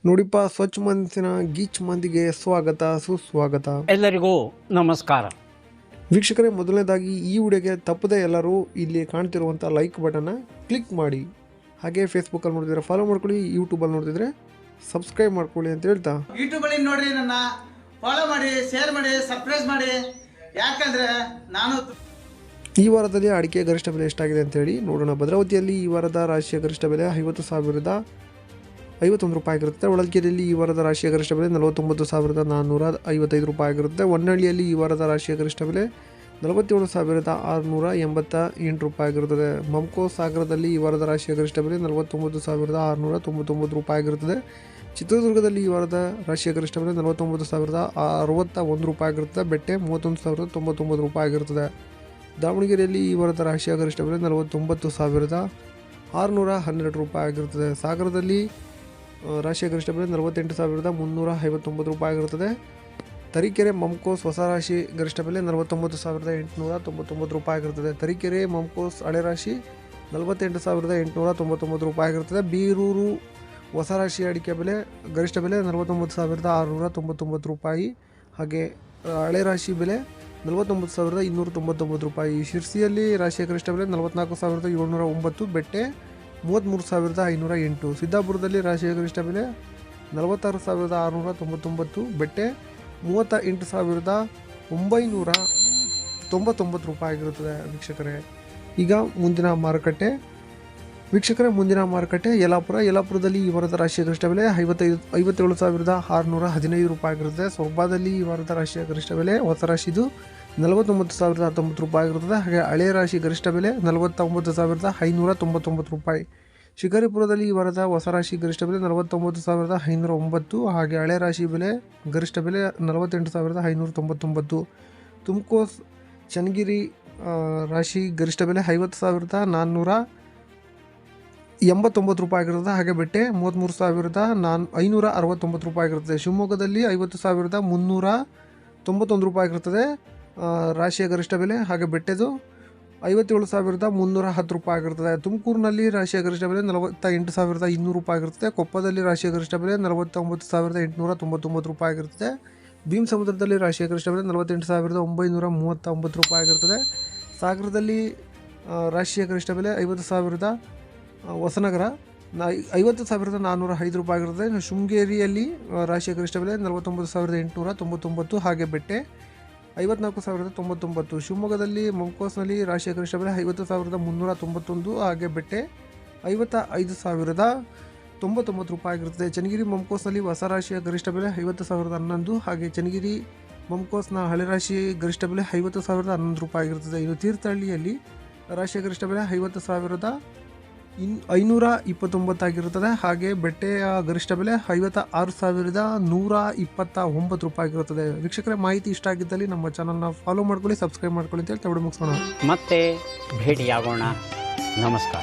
ನೋಡಿಪ್ಪ, ಸ್ವಚ್ಛ ಮನಸ್ಸಿನ ಗೀಚ್ ಮಂದಿಗೆ ಸ್ವಾಗತ ಸುಸ್ವಾಗತ. ಎಲ್ಲರಿಗೂ ನಮಸ್ಕಾರ. ವೀಕ್ಷಕರೇ, ಮೊದಲನೇದಾಗಿ ಈ ವಿಡಿಯೋಗೆ ತಪ್ಪದೆ ಎಲ್ಲರೂ ಇಲ್ಲಿ ಕಾಣ್ತಿರುವಂಥ ಲೈಕ್ ಬಟನ್ನ ಕ್ಲಿಕ್ ಮಾಡಿ. ಹಾಗೆ ಫೇಸ್ಬುಕ್ಕಲ್ಲಿ ನೋಡಿದ್ರೆ ಫಾಲೋ ಮಾಡ್ಕೊಳ್ಳಿ, ಯೂಟ್ಯೂಬಲ್ಲಿ ನೋಡ್ತಿದ್ರೆ ಸಬ್ಸ್ಕ್ರೈಬ್ ಮಾಡ್ಕೊಳ್ಳಿ ಅಂತ ಹೇಳ್ತಾ, ಯೂಟ್ಯೂಬಲ್ಲಿ ನೋಡ್ರಿ, ನನ್ನ ಫಾಲೋ ಮಾಡಿ, ಶೇರ್ ಮಾಡಿ, ಸಬ್ಸ್ಕ್ರೈಬ್ ಮಾಡಿ. ಯಾಕಂದ್ರೆ ನಾನು ಈ ವಾರದಲ್ಲಿ ಅಡಿಕೆ ಗರಿಷ್ಠ ಬೆಲೆ ಎಷ್ಟಾಗಿದೆ ಅಂತೇಳಿ ನೋಡೋಣ. ಭದ್ರಾವತಿಯಲ್ಲಿ ಈ ವಾರದ ರಾಶಿಯ ಗರಿಷ್ಠ ಬೆಲೆ 50,051 ರೂಪಾಯಿ ಆಗಿರುತ್ತೆ. ಹೊಳಲ್ಕೆರೆಯಲ್ಲಿ ಈ ವಾರದ ರಾಶಿಯ ಗರಿಷ್ಠ ಬೆಲೆ 49,455 ರೂಪಾಯಿ ಆಗಿರುತ್ತೆ. ಹೊನ್ನಳ್ಳಿಯಲ್ಲಿ ಈ ವಾರದ ರಾಶಿಯ ಗರಿಷ್ಠ ಬೆಲೆ 47,688 ರೂಪಾಯಿ ಆಗಿರುತ್ತದೆ. ಮಂಕೋ ಸಾಗರದಲ್ಲಿ ಈ ವಾರದ ರಾಶಿಯ ಗರಿಷ್ಠ ಬೆಲೆ 49,699 ರೂಪಾಯಿ ಆಗಿರುತ್ತದೆ. ಚಿತ್ರದುರ್ಗದಲ್ಲಿ ಈ ವಾರದ ರಾಶಿಯ ಗರಿಷ್ಠ ಬೆಲೆ 49,061 ರೂಪಾಯಿ ಆಗಿರುತ್ತದೆ. ಬೆಟ್ಟೆ 31,099 ರೂಪಾಯಿ ಆಗಿರುತ್ತದೆ. ದಾವಣಗೆರೆಯಲ್ಲಿ ಈ ವಾರದ ರಾಶಿಯ ಗರಿಷ್ಠ ಬೆಲೆ 49,612 ರೂಪಾಯಿ ಆಗಿರುತ್ತದೆ. ಸಾಗರದಲ್ಲಿ ರಾಶಿಯ ಗರಿಷ್ಠ ಬೆಲೆ 48,359 ರೂಪಾಯಿ ಆಗಿರುತ್ತದೆ. ತರೀಕೆರೆ ಮಮ್ಕೋಸ್ ಹೊಸ ರಾಶಿ ಗರಿಷ್ಠ ಬೆಲೆ 49,899 ರೂಪಾಯಿ ಆಗಿರುತ್ತದೆ. ತರೀಕೆರೆ ಮಮ್ಕೋಸ್ ಹಳೆ ರಾಶಿ 48,899 ರೂಪಾಯಿ ಆಗಿರುತ್ತದೆ. ಬೀರೂರು ಹೊಸ ರಾಶಿ ಅಡಿಕೆ ಬೆಲೆ ಗರಿಷ್ಠ ಬೆಲೆ 49,699 ರೂಪಾಯಿ. ಹಾಗೆ ಹಳೆ ರಾಶಿ ಬೆಲೆ 49,299 ರೂಪಾಯಿ. ಶಿರ್ಸಿಯಲ್ಲಿ ರಾಶಿಯ ಗರಿಷ್ಠ ಬೆಲೆ 44,709. ಬೆಟ್ಟೆ 33,508. ಸಿದ್ದಾಪುರದಲ್ಲಿ ರಾಶಿಯ ಗರಿಷ್ಠ ಬೆಲೆ 46,699. ಬೆಟ್ಟೆ 38,999 ರೂಪಾಯಿ ಆಗಿರುತ್ತದೆ. ಈಗ ಮುಂದಿನ ಮಾರುಕಟ್ಟೆ ಯಲ್ಲಾಪುರದಲ್ಲಿ ಈ ವಾರದ ರಾಶಿಯ ಗರಿಷ್ಠ ಬೆಲೆ 57,615 ರೂಪಾಯಿ ಆಗಿರುತ್ತದೆ. ಸೊರಬದಲ್ಲಿ ಈ ವಾರದ ರಾಶಿಯ ಗರಿಷ್ಠ ಬೆಲೆ ಹೊಸ ರಾಶಿದು 49,019 ರೂಪಾಯಿ ಆಗಿರುತ್ತದೆ. ಹಾಗೆ ಹಳೆಯ ರಾಶಿ ಗರಿಷ್ಠ ಬೆಲೆ 49,599 ರೂಪಾಯಿ. ಶಿಕಾರಿಪುರದಲ್ಲಿ ಈ ವಾರದ ಹೊಸ ರಾಶಿ ಗರಿಷ್ಠ ಬೆಲೆ 49,509. ಹಾಗೆ ಹಳೆ ರಾಶಿ ಬೆಲೆ ಗರಿಷ್ಠ ಬೆಲೆ 48,599. ತುಮಕೋಸ್ ಚನ್ನಗಿರಿ ರಾಶಿ ಗರಿಷ್ಠ ಬೆಲೆ 50,489 ರೂಪಾಯಿ ಆಗಿರುತ್ತದೆ. ಹಾಗೆ ಬೆಟ್ಟೆ 33,569 ರೂಪಾಯಿ ಆಗಿರುತ್ತದೆ. ಶಿವಮೊಗ್ಗದಲ್ಲಿ 50,391 ರೂಪಾಯಿ ಆಗಿರುತ್ತದೆ ರಾಶಿಯ ಗರಿಷ್ಠ ಬೆಲೆ. ಹಾಗೆ ಬೆಟ್ಟೆದು 57,310 ರೂಪಾಯಿ ಆಗಿರುತ್ತದೆ. ತುಮಕೂರಿನಲ್ಲಿ ರಾಶಿಯ ಗರಿಷ್ಠ ಬೆಲೆ 48,200 ರೂಪಾಯಿ ಆಗಿರುತ್ತದೆ. ಕೊಪ್ಪದಲ್ಲಿ ರಾಶಿಯ ಗರಿಷ್ಠ ಬೆಲೆ 49,899 ರೂಪಾಯಿ ಆಗಿರುತ್ತದೆ. ಭೀಮ್ ಸಮುದ್ರದಲ್ಲಿ ರಾಶಿಯ ಗರಿಷ್ಠ ಬೆಲೆ 48,939 ರೂಪಾಯಿ ಆಗಿರುತ್ತದೆ. ಸಾಗರದಲ್ಲಿ ರಾಶಿಯ ಗರಿಷ್ಠ ಬೆಲೆ 50,000. ಹೊಸನಗರ 50,405 ರೂಪಾಯಿ ಆಗಿರುತ್ತದೆ. ಶೃಂಗೇರಿಯಲ್ಲಿ ರಾಶಿಯ ಗರಿಷ್ಠ ಬೆಲೆ 49,899. ಹಾಗೆ ಬೆಟ್ಟೆ 54,099. ಶಿವಮೊಗ್ಗದಲ್ಲಿ ಮಂಕೋಸ್ನಲ್ಲಿ ರಾಶಿಯ ಗರಿಷ್ಠ ಬೆಲೆ 50,391. ಹಾಗೆ ಬೆಟ್ಟೆ 55,099 ರೂಪಾಯಿ ಆಗಿರುತ್ತದೆ. ಚನ್ನಗಿರಿ ಮಂಕೋಸ್ನಲ್ಲಿ ಹೊಸ ರಾಶಿಯ ಗರಿಷ್ಠ ಬೆಲೆ 50,011. ಹಾಗೆ ಚನ್ನಗಿರಿ ಮಂಕೋಸ್ನ ಹಳೆ ರಾಶಿ ಗರಿಷ್ಠ ಬೆಲೆ 50,011 ರೂಪಾಯಿ ಆಗಿರುತ್ತದೆ. ಇನ್ನು ತೀರ್ಥಹಳ್ಳಿಯಲ್ಲಿ ರಾಶಿಯ ಗರಿಷ್ಠ ಬೆಲೆ 50,529 ಆಗಿರುತ್ತದೆ. ಹಾಗೆ ಬೆಟ್ಟೆಯ ಗರಿಷ್ಠ ಬೆಲೆ 56,129 ರೂಪಾಯಿ ಆಗಿರುತ್ತದೆ. ವೀಕ್ಷಕರೇ, ಮಾಹಿತಿ ಇಷ್ಟ ಆಗಿದ್ದಲ್ಲಿ ನಮ್ಮ ಚಾನಲ್ನ ಫಾಲೋ ಮಾಡ್ಕೊಳ್ಳಿ, ಸಬ್ಸ್ಕ್ರೈಬ್ ಮಾಡ್ಕೊಳ್ಳಿ ಅಂತ ಹೇಳಿ ತಗೊಳ್ಳಿ ಮುಗಿಸೋಣ. ಮತ್ತೆ ಭೇಟಿಯಾಗೋಣ. ನಮಸ್ಕಾರ.